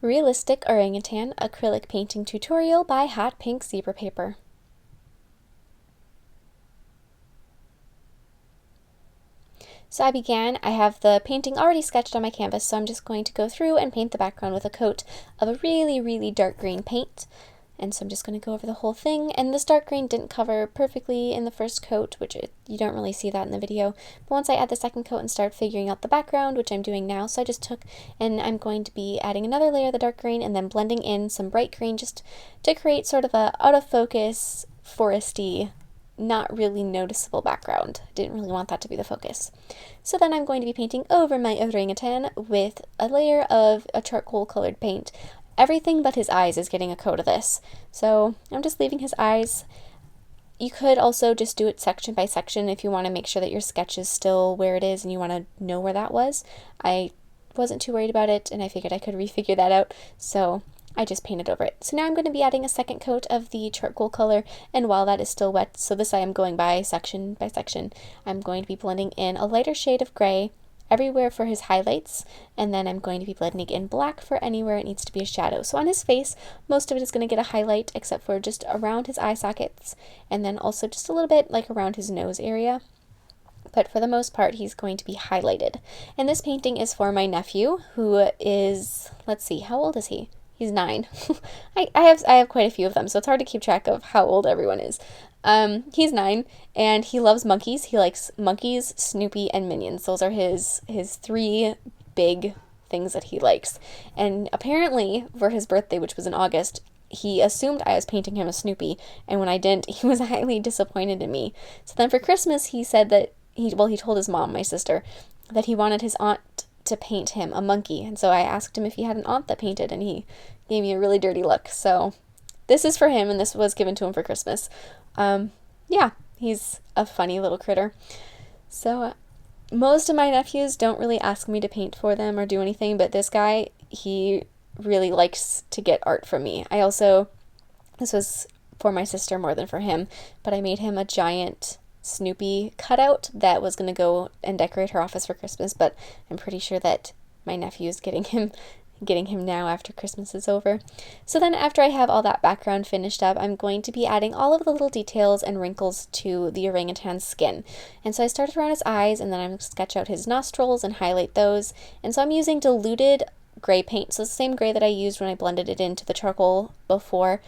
Realistic Orangutan Acrylic Painting Tutorial by Hot Pink Zebra Paper. So I have the painting already sketched on my canvas, so I'm just going to go through and paint the background with a coat of a really dark green paint. And so I'm just going to go over the whole thing, and this dark green didn't cover perfectly in the first coat, you don't really see that in the video, but once I add the second coat and start figuring out the background, which I'm doing now, so I just took, and I'm going to be adding another layer of the dark green and then blending in some bright green just to create sort of a out of focus, foresty, not really noticeable background. Didn't really want that to be the focus. So then I'm going to be painting over my orangutan with a layer of a charcoal colored paint. Everything but his eyes is getting a coat of this. So I'm just leaving his eyes. You could also just do it section by section if you want to make sure that your sketch is still where it is and you want to know where that was. I wasn't too worried about it, and I figured I could refigure that out, so I just painted over it. So now I'm going to be adding a second coat of the charcoal color, and while that is still wet, so this I am going by section, I'm going to be blending in a lighter shade of gray everywhere for his highlights, and then I'm going to be blending in black for anywhere it needs to be a shadow. So on his face, most of it is going to get a highlight except for just around his eye sockets, and then also just a little bit like around his nose area. But for the most part, he's going to be highlighted. And this painting is for my nephew, who is, let's see, how old is he? He's 9. I have quite a few of them, so it's hard to keep track of how old everyone is. He's 9, and he loves monkeys. He likes monkeys, Snoopy, and Minions. Those are his 3 big things that he likes. And apparently, for his birthday, which was in August, he assumed I was painting him a Snoopy, and when I didn't, he was highly disappointed in me. So then for Christmas, he said that he told his mom, my sister, that he wanted his aunt to paint him a monkey. And so I asked him if he had an aunt that painted, and he gave me a really dirty look. So this is for him, and this was given to him for Christmas. Yeah, he's a funny little critter. So most of my nephews don't really ask me to paint for them or do anything, but this guy, he really likes to get art from me. This was for my sister more than for him, but I made him a giant Snoopy cutout that was going to go and decorate her office for Christmas, but I'm pretty sure that my nephew is getting him now after Christmas is over. So then after I have all that background finished up, I'm going to be adding all of the little details and wrinkles to the orangutan's skin. And so I started around his eyes, and then I'm going to sketch out his nostrils and highlight those. And so I'm using diluted gray paint, so it's the same gray that I used when I blended it into the charcoal before.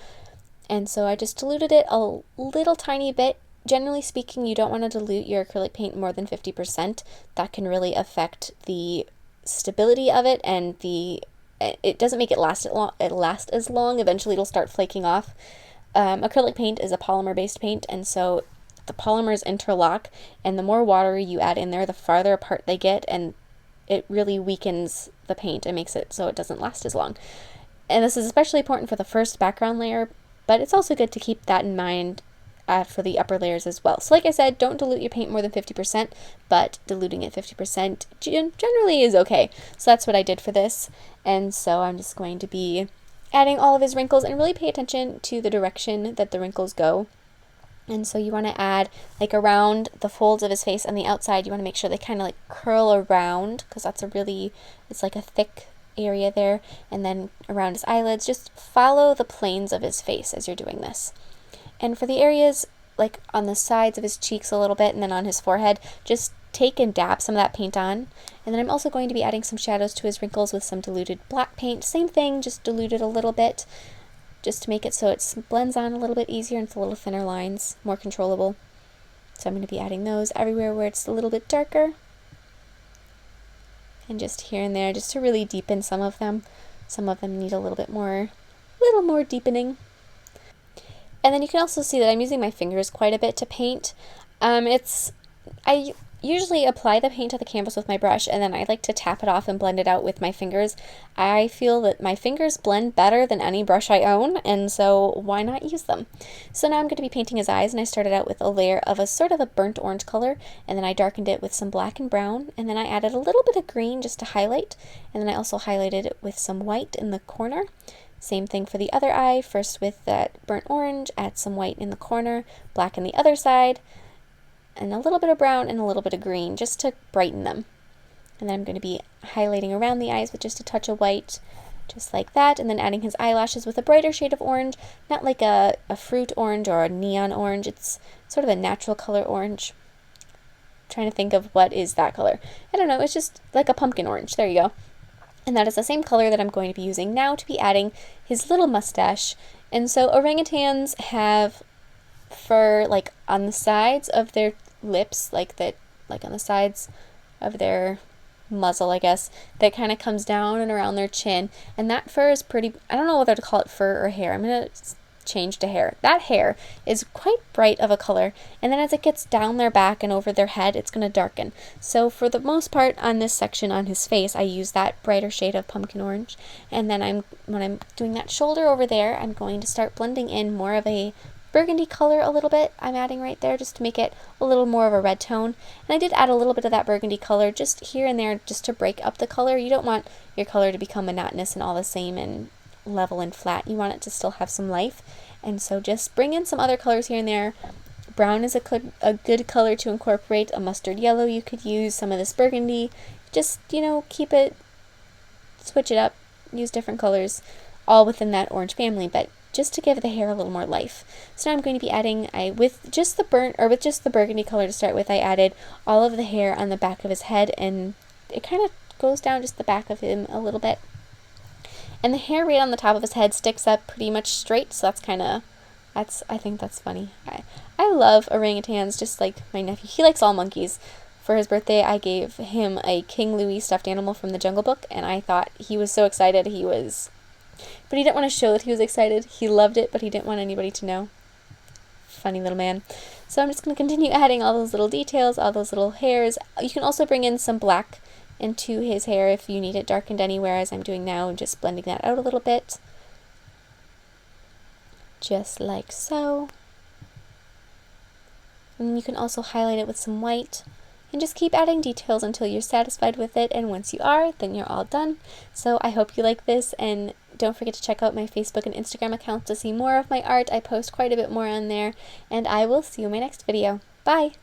And so I just diluted it a little tiny bit. Generally speaking, you don't want to dilute your acrylic paint more than 50%. That can really affect the stability of it, and it doesn't make it last as long. Eventually it'll start flaking off. Acrylic paint is a polymer-based paint, and so the polymers interlock, and the more water you add in there, the farther apart they get, and it really weakens the paint and makes it so it doesn't last as long. And this is especially important for the first background layer, but it's also good to keep that in mind for the upper layers as well. So like I said, don't dilute your paint more than 50%, but diluting it 50% generally is okay. So that's what I did for this. And so I'm just going to be adding all of his wrinkles, and really pay attention to the direction that the wrinkles go. And so you want to add like around the folds of his face on the outside, you want to make sure they kind of like curl around, because it's like a thick area there. And then around his eyelids, just follow the planes of his face as you're doing this. And for the areas like on the sides of his cheeks a little bit, and then on his forehead, just take and dab some of that paint on. And then I'm also going to be adding some shadows to his wrinkles with some diluted black paint. Same thing, just dilute it a little bit, just to make it so it blends on a little bit easier and it's a little thinner lines, more controllable. So I'm going to be adding those everywhere where it's a little bit darker. And just here and there, just to really deepen some of them. Some of them need a little more deepening. And then you can also see that I'm using my fingers quite a bit to paint. I usually apply the paint to the canvas with my brush, and then I like to tap it off and blend it out with my fingers. I feel that my fingers blend better than any brush I own, and so why not use them? So now I'm going to be painting his eyes, and I started out with a layer of a sort of a burnt orange color, and then I darkened it with some black and brown, and then I added a little bit of green just to highlight, and then I also highlighted it with some white in the corner. Same thing for the other eye, first with that burnt orange, add some white in the corner, black in the other side, and a little bit of brown and a little bit of green just to brighten them. And then I'm going to be highlighting around the eyes with just a touch of white, just like that, and then adding his eyelashes with a brighter shade of orange, not like a fruit orange or a neon orange. It's sort of a natural color orange. I'm trying to think of what is that color. I don't know, it's just like a pumpkin orange. There you go. And that is the same color that I'm going to be using now to be adding his little mustache. And so orangutans have fur like on the sides of their lips, like on the sides of their muzzle, I guess, that kind of comes down and around their chin, and that fur is pretty, I don't know whether to call it fur or hair. I'm gonna change to hair. That hair is quite bright of a color, and then as it gets down their back and over their head, it's gonna darken. So for the most part on this section on his face, I use that brighter shade of pumpkin orange, and then when I'm doing that shoulder over there, I'm going to start blending in more of a burgundy color a little bit. I'm adding right there just to make it a little more of a red tone. And I did add a little bit of that burgundy color just here and there just to break up the color. You don't want your color to become monotonous and all the same and level and flat. You want it to still have some life. And so just bring in some other colors here and there. Brown is a good color to incorporate. A mustard yellow you could use. Some of this burgundy. Just, keep it, switch it up, use different colors, all within that orange family, but just to give the hair a little more life. So now I'm going to be adding, with just the burgundy color to start with, I added all of the hair on the back of his head, and it kind of goes down just the back of him a little bit. And the hair right on the top of his head sticks up pretty much straight, so I think that's funny. I love orangutans, just like my nephew. He likes all monkeys. For his birthday, I gave him a King Louis stuffed animal from the Jungle Book, and I thought he was so excited. But he didn't want to show that he was excited. He loved it, but he didn't want anybody to know. Funny little man. So I'm just going to continue adding all those little details, all those little hairs. You can also bring in some black into his hair if you need it darkened anywhere, as I'm doing now, and just blending that out a little bit. Just like so. And you can also highlight it with some white. And just keep adding details until you're satisfied with it, and once you are, then you're all done. So I hope you like this, and don't forget to check out my Facebook and Instagram accounts to see more of my art. I post quite a bit more on there, and I will see you in my next video. Bye!